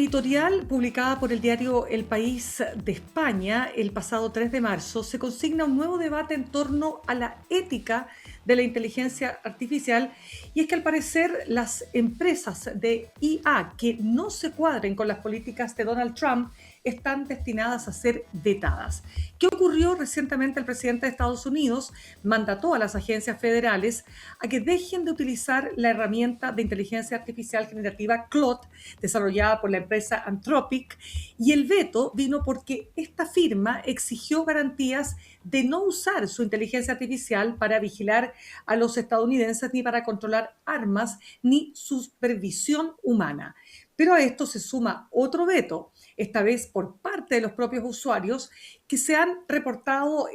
editorial publicada por el diario El País de España el pasado 3 de marzo se consigna un nuevo debate en torno a la ética de la inteligencia artificial, y es que al parecer las empresas de IA que no se cuadren con las políticas de Donald Trump están destinadas a ser vetadas. ¿Qué ocurrió? Recientemente el presidente de Estados Unidos mandató a las agencias federales a que dejen de utilizar la herramienta de inteligencia artificial generativa Claude, desarrollada por la empresa Anthropic, y el veto vino porque esta firma exigió garantías de no usar su inteligencia artificial para vigilar a los estadounidenses, ni para controlar armas, ni supervisión humana. Pero a esto se suma otro veto, esta vez por parte de los propios usuarios, que se han reportado,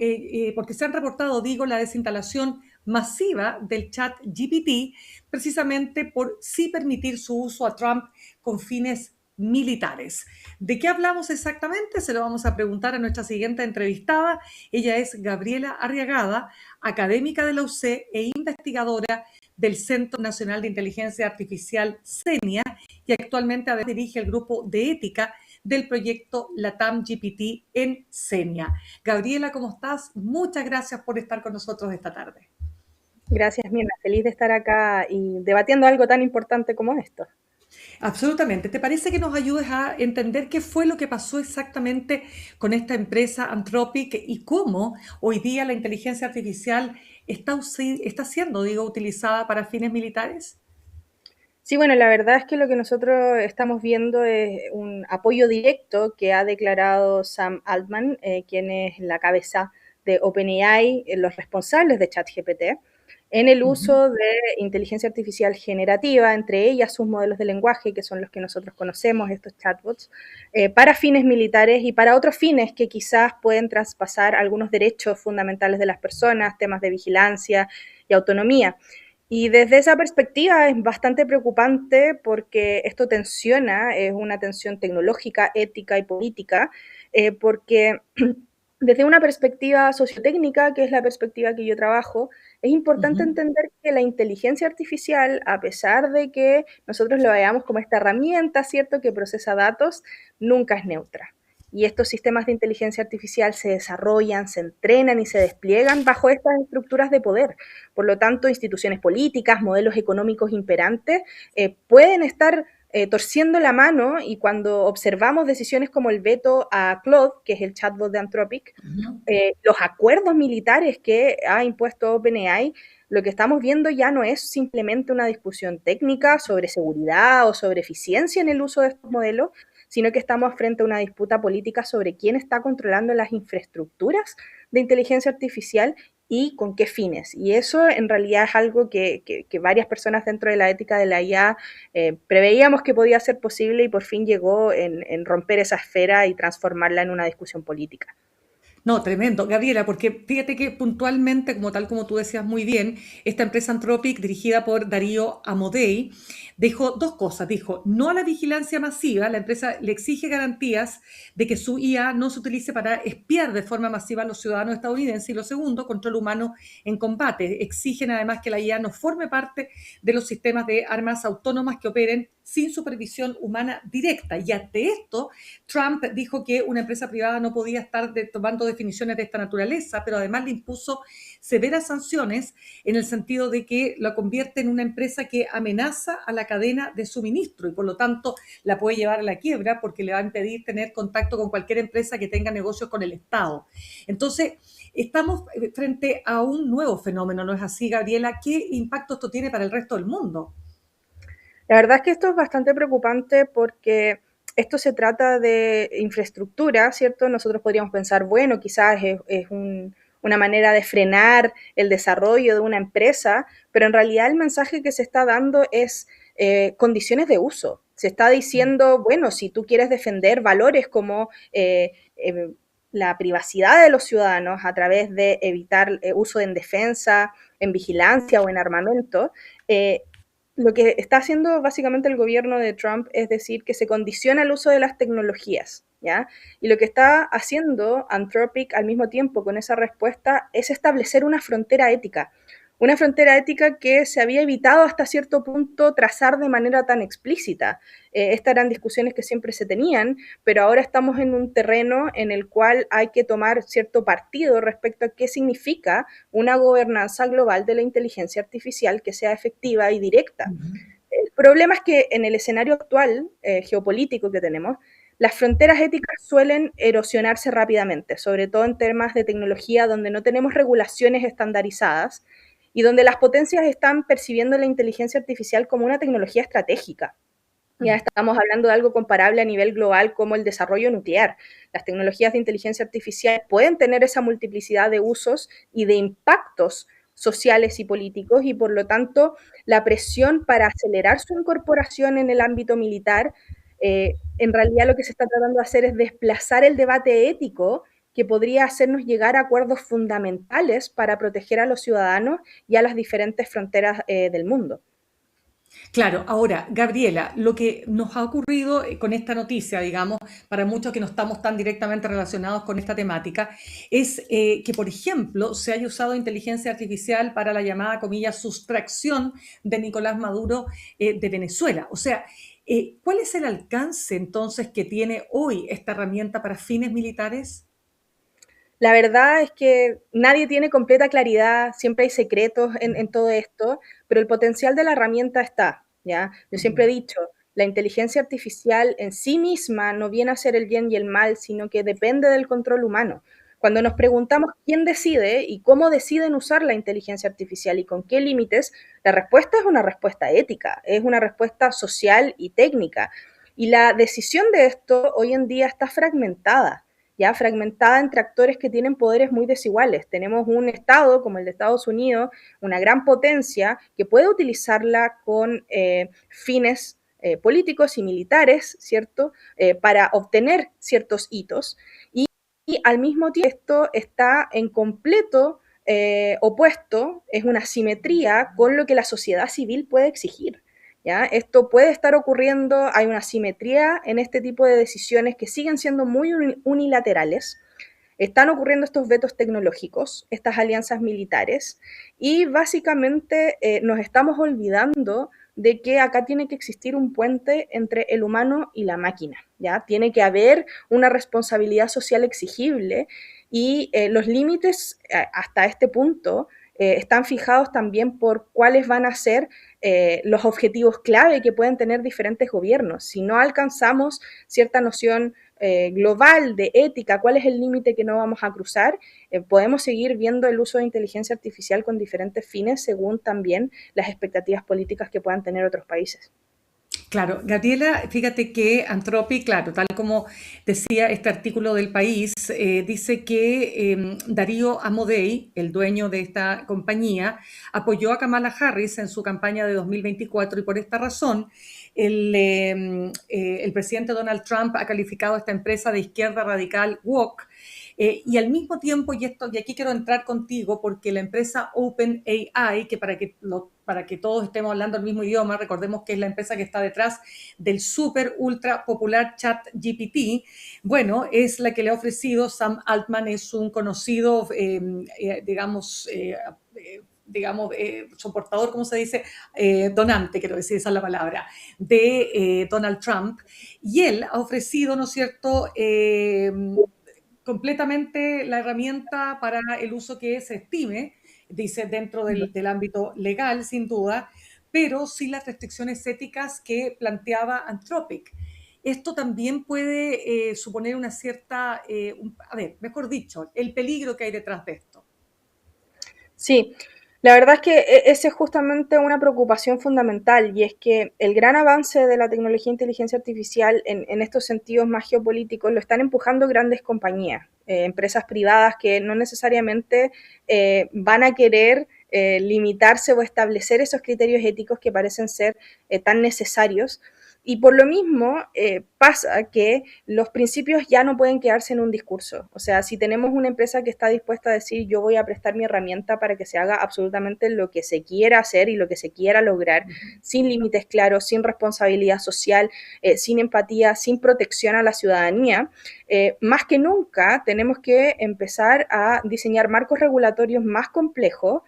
porque se han reportado, digo, la desinstalación masiva del chat GPT, precisamente por sí permitir su uso a Trump con fines militares. ¿De qué hablamos exactamente? Se lo vamos a preguntar a nuestra siguiente entrevistada. Ella es Gabriela Arriagada, académica de la UC e investigadora del Centro Nacional de Inteligencia Artificial CENIA, y actualmente dirige el grupo de ética del proyecto LATAM GPT en CENIA. Gabriela, ¿cómo estás? Muchas gracias por estar con nosotros esta tarde. Gracias, Mirna. Feliz de estar acá y debatiendo algo tan importante como esto. Absolutamente. ¿Te parece que nos ayudes a entender qué fue lo que pasó exactamente con esta empresa Anthropic y cómo hoy día la inteligencia artificial está siendo, digo, utilizada para fines militares? Sí, bueno, la verdad es que lo que nosotros estamos viendo es un apoyo directo que ha declarado Sam Altman, quien es la cabeza de OpenAI, los responsables de ChatGPT, en el Ujú. uso de inteligencia artificial generativa, entre ellas sus modelos de lenguaje, que son los que nosotros conocemos, estos chatbots, para fines militares y para otros fines que quizás pueden traspasar algunos derechos fundamentales de las personas, temas de vigilancia y autonomía. Y desde esa perspectiva es bastante preocupante porque esto tensiona, es una tensión tecnológica, ética y política, porque desde una perspectiva sociotécnica, que es la perspectiva que yo trabajo, es importante Ujú. entender que la inteligencia artificial, a pesar de que nosotros lo veamos como esta herramienta, ¿cierto?, que procesa datos, nunca es neutra. Y estos sistemas de inteligencia artificial se desarrollan, se entrenan y se despliegan bajo estas estructuras de poder. Por lo tanto, instituciones políticas, modelos económicos imperantes pueden estar torciendo la mano, y cuando observamos decisiones como el veto a Claude, que es el chatbot de Anthropic, Ujú. los acuerdos militares que ha impuesto OpenAI, lo que estamos viendo ya no es simplemente una discusión técnica sobre seguridad o sobre eficiencia en el uso de estos modelos, sino que estamos frente a una disputa política sobre quién está controlando las infraestructuras de inteligencia artificial y con qué fines. Y eso en realidad es algo que varias personas dentro de la ética de la IA preveíamos que podía ser posible, y por fin llegó en romper esa esfera y transformarla en una discusión política. No, tremendo, Gabriela, porque fíjate que puntualmente, como tal como tú decías muy bien, esta empresa Anthropic, dirigida por Darío Amodei, dijo dos cosas. Dijo, no a la vigilancia masiva, la empresa le exige garantías de que su IA no se utilice para espiar de forma masiva a los ciudadanos estadounidenses. Y lo segundo, control humano en combate. Exigen además que la IA no forme parte de los sistemas de armas autónomas que operen sin supervisión humana directa. Y ante esto, Trump dijo que una empresa privada no podía estar tomando definiciones de esta naturaleza, pero además le impuso severas sanciones en el sentido de que la convierte en una empresa que amenaza a la cadena de suministro, y por lo tanto la puede llevar a la quiebra porque le va a impedir tener contacto con cualquier empresa que tenga negocios con el Estado. Entonces, estamos frente a un nuevo fenómeno, ¿no es así, Gabriela? ¿Qué impacto esto tiene para el resto del mundo? La verdad es que esto es bastante preocupante porque esto se trata de infraestructura, ¿cierto? Nosotros podríamos pensar, bueno, quizás una manera de frenar el desarrollo de una empresa, pero en realidad el mensaje que se está dando es condiciones de uso. Se está diciendo, bueno, si tú quieres defender valores como la privacidad de los ciudadanos a través de evitar uso en defensa, en vigilancia o en armamento, lo que está haciendo básicamente el gobierno de Trump es decir que se condiciona el uso de las tecnologías, ¿ya? Y lo que está haciendo Anthropic al mismo tiempo con esa respuesta es establecer una frontera ética, una frontera ética que se había evitado hasta cierto punto trazar de manera tan explícita. Estas eran discusiones que siempre se tenían, pero ahora estamos en un terreno en el cual hay que tomar cierto partido respecto a qué significa una gobernanza global de la inteligencia artificial que sea efectiva y directa. Ujú. El problema es que en el escenario actual geopolítico que tenemos, las fronteras éticas suelen erosionarse rápidamente, sobre todo en temas de tecnología donde no tenemos regulaciones estandarizadas y donde las potencias están percibiendo la inteligencia artificial como una tecnología estratégica. Ya estamos hablando de algo comparable a nivel global como el desarrollo nuclear. Las tecnologías de inteligencia artificial pueden tener esa multiplicidad de usos y de impactos sociales y políticos y por lo tanto la presión para acelerar su incorporación en el ámbito militar, en realidad lo que se está tratando de hacer es desplazar el debate ético que podría hacernos llegar a acuerdos fundamentales para proteger a los ciudadanos y a las diferentes fronteras del mundo. Claro, ahora, Gabriela, lo que nos ha ocurrido con esta noticia, digamos, para muchos que no estamos tan directamente relacionados con esta temática, es que, por ejemplo, se haya usado inteligencia artificial para la llamada, comillas, sustracción de Nicolás Maduro de Venezuela. O sea, ¿cuál es el alcance entonces que tiene hoy esta herramienta para fines militares? La verdad es que nadie tiene completa claridad, siempre hay secretos en todo esto, pero el potencial de la herramienta está, ¿ya? Yo siempre he Ujú. dicho, la inteligencia artificial en sí misma no viene a ser el bien y el mal, sino que depende del control humano. Cuando nos preguntamos quién decide y cómo deciden usar la inteligencia artificial y con qué límites, la respuesta es una respuesta ética, es una respuesta social y técnica. Y la decisión de esto hoy en día está fragmentada, ya fragmentada entre actores que tienen poderes muy desiguales. Tenemos un Estado como el de Estados Unidos, una gran potencia que puede utilizarla con fines políticos y militares, ¿cierto? Para obtener ciertos hitos. Y al mismo tiempo esto está en completo opuesto, es una simetría con lo que la sociedad civil puede exigir. ¿Ya? Esto puede estar ocurriendo, hay una simetría en este tipo de decisiones que siguen siendo muy unilaterales. Están ocurriendo estos vetos tecnológicos, estas alianzas militares, y básicamente nos estamos olvidando de que acá tiene que existir un puente entre el humano y la máquina, ¿ya? Tiene que haber una responsabilidad social exigible y los límites hasta este punto están fijados también por cuáles van a ser los objetivos clave que pueden tener diferentes gobiernos. Si no alcanzamos cierta noción global de ética, cuál es el límite que no vamos a cruzar, podemos seguir viendo el uso de inteligencia artificial con diferentes fines según también las expectativas políticas que puedan tener otros países. Claro, Gabriela, fíjate que Anthropic, claro, tal como decía este artículo del país, dice que Darío Amodei, el dueño de esta compañía, apoyó a Kamala Harris en su campaña de 2024 y por esta razón el presidente Donald Trump ha calificado a esta empresa de izquierda radical woke. Y al mismo tiempo, y aquí quiero entrar contigo, porque la empresa OpenAI, que para que todos estemos hablando el mismo idioma, recordemos que es la empresa que está detrás del súper ultra popular chat GPT, bueno, es la que le ha ofrecido Sam Altman, es un conocido, soportador, ¿cómo se dice? Donante, quiero decir, esa es la palabra, de Donald Trump. Y él ha ofrecido, ¿no es cierto?, completamente la herramienta para el uso que se estime, dice, dentro del ámbito legal, sin duda, pero sin las restricciones éticas que planteaba Anthropic. Esto también puede suponer una cierta, a ver, mejor dicho, el peligro que hay detrás de esto. Sí, la verdad es que esa es justamente una preocupación fundamental y es que el gran avance de la tecnología de inteligencia artificial en estos sentidos más geopolíticos lo están empujando grandes compañías, empresas privadas que no necesariamente van a querer limitarse o establecer esos criterios éticos que parecen ser tan necesarios Y por lo mismo pasa que los principios ya no pueden quedarse en un discurso. O sea, si tenemos una empresa que está dispuesta a decir yo voy a prestar mi herramienta para que se haga absolutamente lo que se quiera hacer y lo que se quiera lograr, sin límites claros, sin responsabilidad social, sin empatía, sin protección a la ciudadanía, más que nunca tenemos que empezar a diseñar marcos regulatorios más complejos,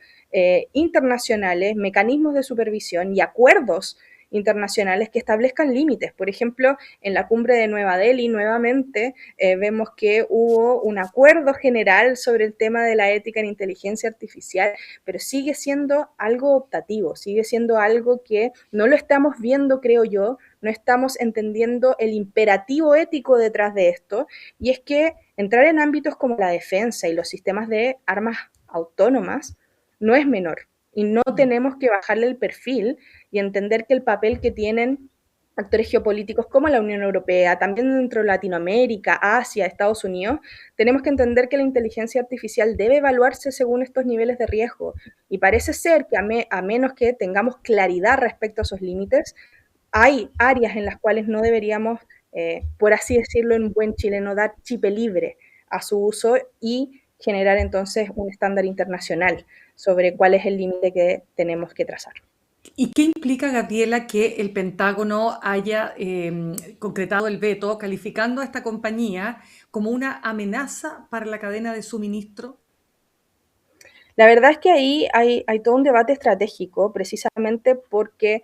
internacionales, mecanismos de supervisión y acuerdos internacionales que establezcan límites. Por ejemplo, en la cumbre de Nueva Delhi, nuevamente, vemos que hubo un acuerdo general sobre el tema de la ética en inteligencia artificial, pero sigue siendo algo optativo, sigue siendo algo que no lo estamos viendo, creo yo, no estamos entendiendo el imperativo ético detrás de esto, y es que entrar en ámbitos como la defensa y los sistemas de armas autónomas no es menor, y no tenemos que bajarle el perfil y entender que el papel que tienen actores geopolíticos como la Unión Europea, también dentro de Latinoamérica, Asia, Estados Unidos, tenemos que entender que la inteligencia artificial debe evaluarse según estos niveles de riesgo. Y parece ser que a menos que tengamos claridad respecto a esos límites, hay áreas en las cuales no deberíamos, por así decirlo en buen chileno, dar chipe libre a su uso y generar entonces un estándar internacional sobre cuál es el límite que tenemos que trazar. ¿Y qué implica, Gabriela, que el Pentágono haya concretado el veto calificando a esta compañía como una amenaza para la cadena de suministro? La verdad es que ahí hay todo un debate estratégico, precisamente porque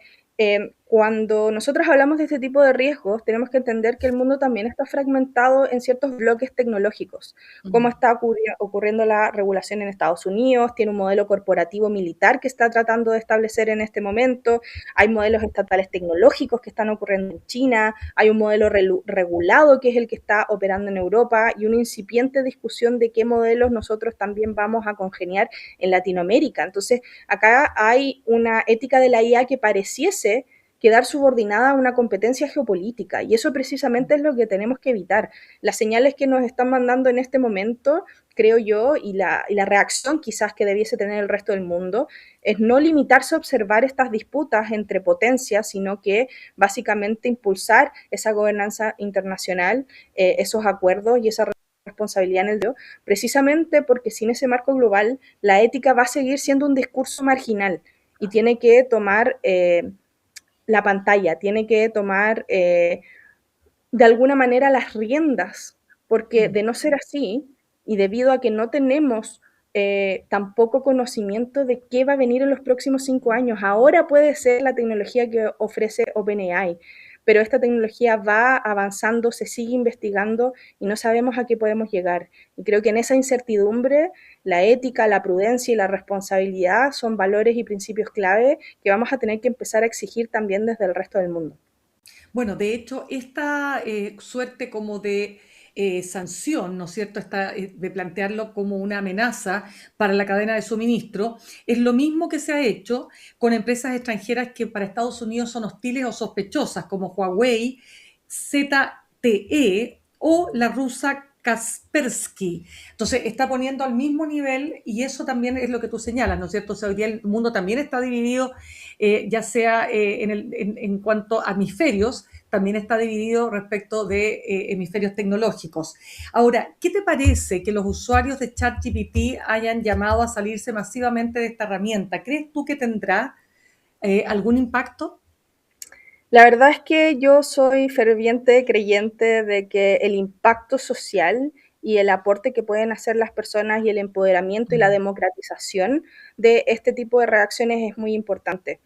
cuando nosotros hablamos de este tipo de riesgos, tenemos que entender que el mundo también está fragmentado en ciertos bloques tecnológicos, como está ocurriendo la regulación en Estados Unidos, tiene un modelo corporativo militar que está tratando de establecer en este momento, hay modelos estatales tecnológicos que están ocurriendo en China, hay un modelo regulado que es el que está operando en Europa y una incipiente discusión de qué modelos nosotros también vamos a congeniar en Latinoamérica. Entonces, acá hay una ética de la IA que pareciese quedar subordinada a una competencia geopolítica, y eso precisamente es lo que tenemos que evitar. Las señales que nos están mandando en este momento, creo yo, y la reacción quizás que debiese tener el resto del mundo, es no limitarse a observar estas disputas entre potencias, sino que básicamente impulsar esa gobernanza internacional, esos acuerdos y esa responsabilidad en el dedo, precisamente porque sin ese marco global la ética va a seguir siendo un discurso marginal y tiene que tomar la pantalla, tiene que tomar de alguna manera las riendas, porque de no ser así, y debido a que no tenemos tampoco conocimiento de qué va a venir en los próximos 5 años, ahora puede ser la tecnología que ofrece OpenAI, pero esta tecnología va avanzando, se sigue investigando y no sabemos a qué podemos llegar. Y creo que en esa incertidumbre, la ética, la prudencia y la responsabilidad son valores y principios clave que vamos a tener que empezar a exigir también desde el resto del mundo. Bueno, de hecho, esta suerte como de sanción, ¿no es cierto?, de plantearlo como una amenaza para la cadena de suministro, es lo mismo que se ha hecho con empresas extranjeras que para Estados Unidos son hostiles o sospechosas, como Huawei, ZTE o la rusa Kaspersky. Entonces, está poniendo al mismo nivel, y eso también es lo que tú señalas, ¿no es cierto? O sea, hoy día el mundo también está dividido, ya sea en cuanto a hemisferios, también está dividido respecto de hemisferios tecnológicos. Ahora, ¿qué te parece que los usuarios de ChatGPT hayan llamado a salirse masivamente de esta herramienta? ¿Crees tú que tendrá algún impacto? La verdad es que yo soy ferviente creyente de que el impacto social y el aporte que pueden hacer las personas y el empoderamiento y la democratización de este tipo de reacciones es muy importante.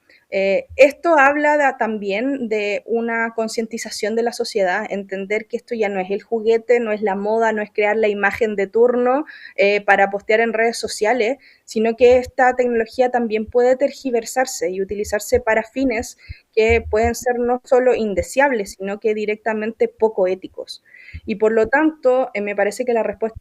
Esto habla también de una concientización de la sociedad, entender que esto ya no es el juguete, no es la moda, no es crear la imagen de turno para postear en redes sociales, sino que esta tecnología también puede tergiversarse y utilizarse para fines que pueden ser no solo indeseables, sino que directamente poco éticos. Y por lo tanto, me parece que la respuesta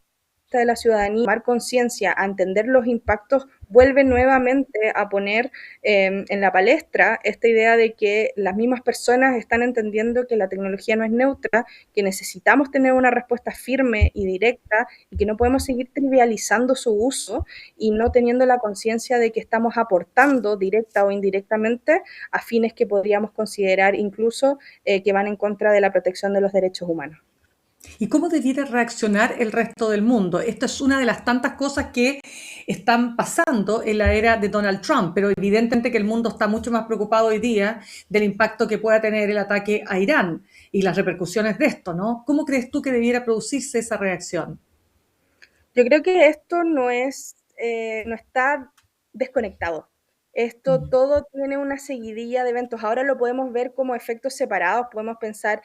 de la ciudadanía, tomar conciencia, a entender los impactos, vuelve nuevamente a poner en la palestra esta idea de que las mismas personas están entendiendo que la tecnología no es neutra, que necesitamos tener una respuesta firme y directa y que no podemos seguir trivializando su uso y no teniendo la conciencia de que estamos aportando directa o indirectamente a fines que podríamos considerar incluso que van en contra de la protección de los derechos humanos. ¿Y cómo debiera reaccionar el resto del mundo? Esta es una de las tantas cosas que están pasando en la era de Donald Trump, pero evidentemente que el mundo está mucho más preocupado hoy día del impacto que pueda tener el ataque a Irán y las repercusiones de esto, ¿no? ¿Cómo crees tú que debiera producirse esa reacción? Yo creo que esto no está desconectado. Esto Mm. todo tiene una seguidilla de eventos. Ahora lo podemos ver como efectos separados, podemos pensar,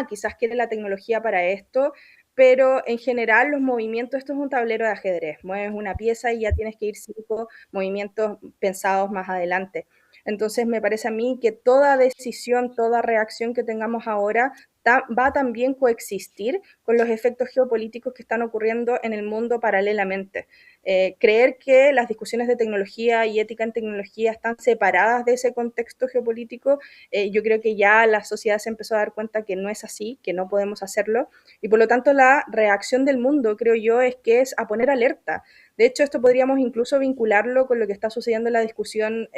quizás quiere la tecnología para esto, pero en general los movimientos, esto es un tablero de ajedrez, mueves una pieza y ya tienes que ir 5 movimientos pensados más adelante. Entonces me parece a mí que toda decisión, toda reacción que tengamos ahora va a también coexistir con los efectos geopolíticos que están ocurriendo en el mundo paralelamente. Creer que las discusiones de tecnología y ética en tecnología están separadas de ese contexto geopolítico, yo creo que ya la sociedad se empezó a dar cuenta que no es así, que no podemos hacerlo, y por lo tanto la reacción del mundo, creo yo, es que es a poner alerta. De hecho, esto podríamos incluso vincularlo con lo que está sucediendo en la discusión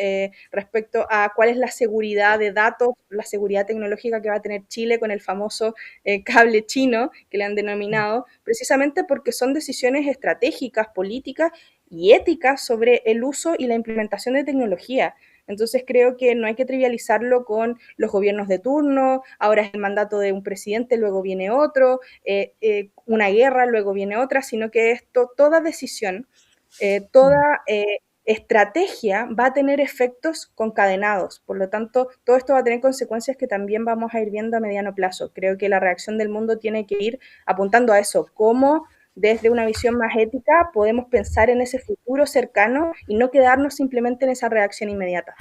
respecto a cuál es la seguridad de datos, la seguridad tecnológica que va a tener Chile con el famoso cable chino, que le han denominado, precisamente porque son decisiones estratégicas, políticas y éticas sobre el uso y la implementación de tecnología. Entonces creo que no hay que trivializarlo con los gobiernos de turno, ahora es el mandato de un presidente, luego viene otro, una guerra, luego viene otra, sino que esto, toda decisión, toda estrategia va a tener efectos concadenados. Por lo tanto, todo esto va a tener consecuencias que también vamos a ir viendo a mediano plazo. Creo que la reacción del mundo tiene que ir apuntando a eso, cómo desde una visión más ética podemos pensar en ese futuro cercano y no quedarnos simplemente en esa reacción inmediata.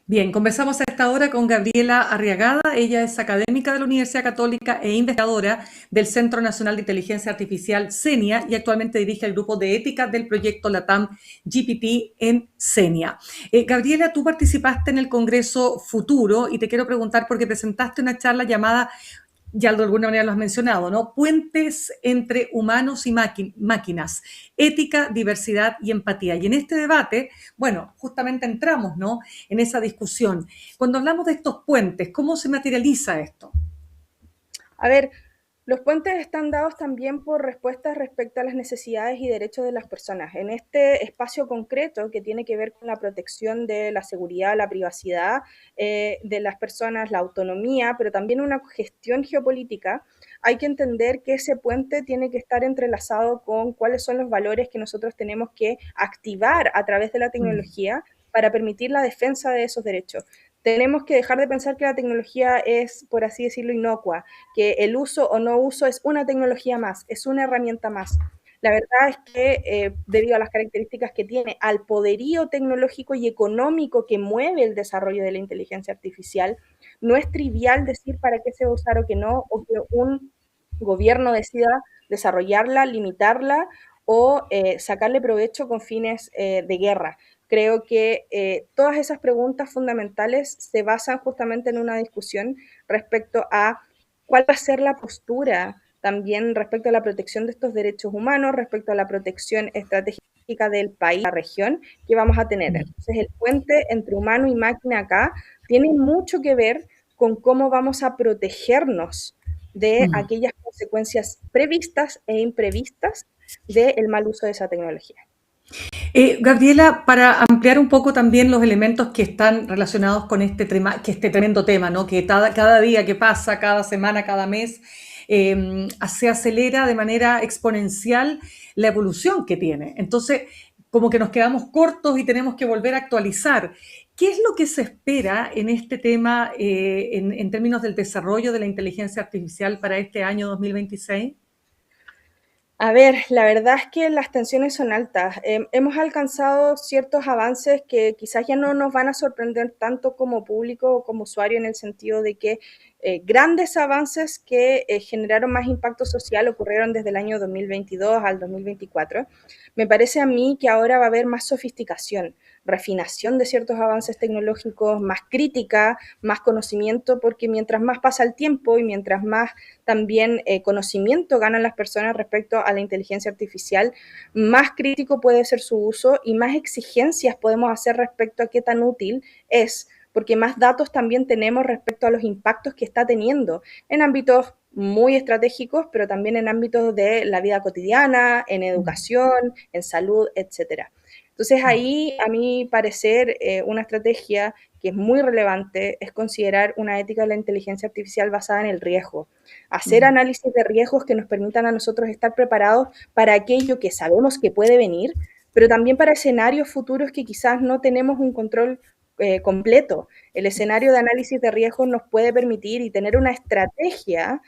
Bien, conversamos a esta hora con Gabriela Arriagada. Ella es académica de la Universidad Católica e investigadora del Centro Nacional de Inteligencia Artificial CENIA y actualmente dirige el grupo de ética del proyecto LATAM GPT en CENIA. Gabriela, tú participaste en el Congreso Futuro y te quiero preguntar porque presentaste una charla llamada, ya de alguna manera lo has mencionado, ¿no? Puentes entre humanos y máquinas, ética, diversidad y empatía. Y en este debate, bueno, justamente entramos, ¿no? En esa discusión. Cuando hablamos de estos puentes, ¿cómo se materializa esto? A ver, los puentes están dados también por respuestas respecto a las necesidades y derechos de las personas. En este espacio concreto que tiene que ver con la protección de la seguridad, la privacidad de las personas, la autonomía, pero también una gestión geopolítica, hay que entender que ese puente tiene que estar entrelazado con cuáles son los valores que nosotros tenemos que activar a través de la Mm. tecnología para permitir la defensa de esos derechos. Tenemos que dejar de pensar que la tecnología es, por así decirlo, inocua, que el uso o no uso es una tecnología más, es una herramienta más. La verdad es que debido a las características que tiene, al poderío tecnológico y económico que mueve el desarrollo de la inteligencia artificial, no es trivial decir para qué se va a usar o que no, o que un gobierno decida desarrollarla, limitarla o sacarle provecho con fines de guerra. Creo que todas esas preguntas fundamentales se basan justamente en una discusión respecto a cuál va a ser la postura también respecto a la protección de estos derechos humanos, respecto a la protección estratégica del país, la región que vamos a tener. Entonces, el puente entre humano y máquina acá tiene mucho que ver con cómo vamos a protegernos de Mm. aquellas consecuencias previstas e imprevistas del mal uso de esa tecnología. Gabriela, para ampliar un poco también los elementos que están relacionados con este tremendo tema, ¿no? Que cada día que pasa, cada semana, cada mes, se acelera de manera exponencial la evolución que tiene. Entonces, como que nos quedamos cortos y tenemos que volver a actualizar. ¿Qué es lo que se espera en este tema en términos del desarrollo de la inteligencia artificial para este año 2026? A ver, la verdad es que las tensiones son altas. Hemos alcanzado ciertos avances que quizás ya no nos van a sorprender tanto como público o como usuario en el sentido de que grandes avances que generaron más impacto social ocurrieron desde el año 2022 al 2024. Me parece a mí que ahora va a haber más sofisticación, refinación de ciertos avances tecnológicos, más crítica, más conocimiento, porque mientras más pasa el tiempo y mientras más también conocimiento ganan las personas respecto a la inteligencia artificial, más crítico puede ser su uso y más exigencias podemos hacer respecto a qué tan útil es, porque más datos también tenemos respecto a los impactos que está teniendo en ámbitos muy estratégicos, pero también en ámbitos de la vida cotidiana, en educación, en salud, etcétera. Entonces ahí, a mi parecer, una estrategia que es muy relevante es considerar una ética de la inteligencia artificial basada en el riesgo. Hacer análisis de riesgos que nos permitan a nosotros estar preparados para aquello que sabemos que puede venir, pero también para escenarios futuros que quizás no tenemos un control completo. El escenario de análisis de riesgos nos puede permitir y tener una estrategia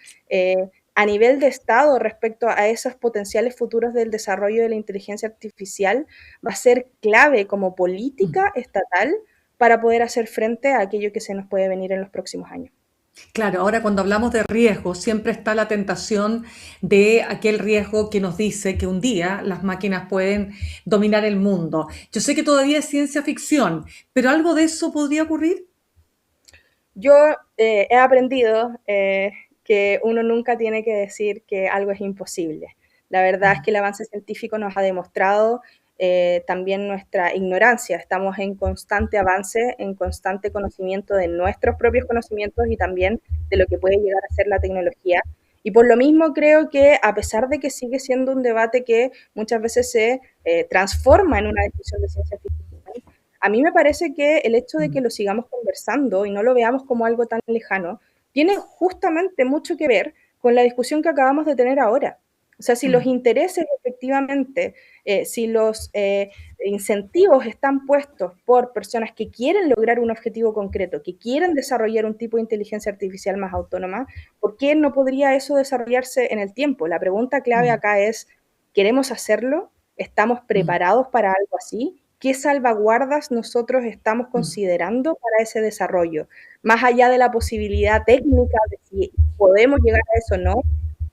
a nivel de Estado respecto a esos potenciales futuros del desarrollo de la inteligencia artificial va a ser clave como política estatal para poder hacer frente a aquello que se nos puede venir en los próximos años. Claro, ahora cuando hablamos de riesgo, siempre está la tentación de aquel riesgo que nos dice que un día las máquinas pueden dominar el mundo. Yo sé que todavía es ciencia ficción, pero ¿algo de eso podría ocurrir? Yo he aprendido que uno nunca tiene que decir que algo es imposible. La verdad es que el avance científico nos ha demostrado también nuestra ignorancia. Estamos en constante avance, en constante conocimiento de nuestros propios conocimientos y también de lo que puede llegar a ser la tecnología. Y por lo mismo creo que a pesar de que sigue siendo un debate que muchas veces se transforma en una discusión de ciencia ficción, a mí me parece que el hecho de que lo sigamos conversando y no lo veamos como algo tan lejano, tiene justamente mucho que ver con la discusión que acabamos de tener ahora. O sea, si los intereses efectivamente, si los incentivos están puestos por personas que quieren lograr un objetivo concreto, que quieren desarrollar un tipo de inteligencia artificial más autónoma, ¿por qué no podría eso desarrollarse en el tiempo? La pregunta clave acá es, ¿queremos hacerlo? ¿Estamos preparados para algo así? ¿Qué salvaguardas nosotros estamos considerando para ese desarrollo? Más allá de la posibilidad técnica de si podemos llegar a eso o no,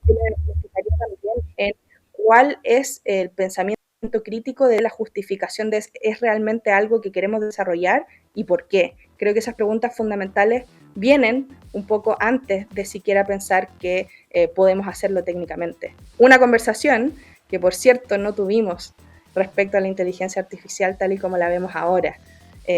yo me fijaría también en cuál es el pensamiento crítico de la justificación de es realmente algo que queremos desarrollar y por qué. Creo que esas preguntas fundamentales vienen un poco antes de siquiera pensar que podemos hacerlo técnicamente. Una conversación que, por cierto, no tuvimos respecto a la inteligencia artificial tal y como la vemos ahora.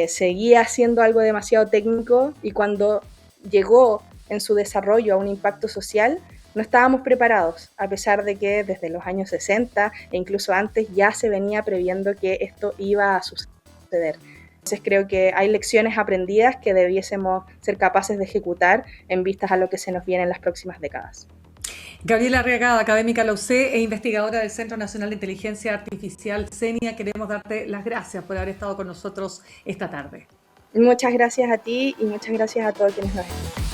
Seguía siendo algo demasiado técnico y cuando llegó en su desarrollo a un impacto social, no estábamos preparados, a pesar de que desde los años 60 e incluso antes ya se venía previendo que esto iba a suceder. Entonces creo que hay lecciones aprendidas que debiésemos ser capaces de ejecutar en vistas a lo que se nos viene en las próximas décadas. Gabriela Arriagada, académica de la UC e investigadora del Centro Nacional de Inteligencia Artificial, CENIA, queremos darte las gracias por haber estado con nosotros esta tarde. Muchas gracias a ti y muchas gracias a todos quienes nos escuchan.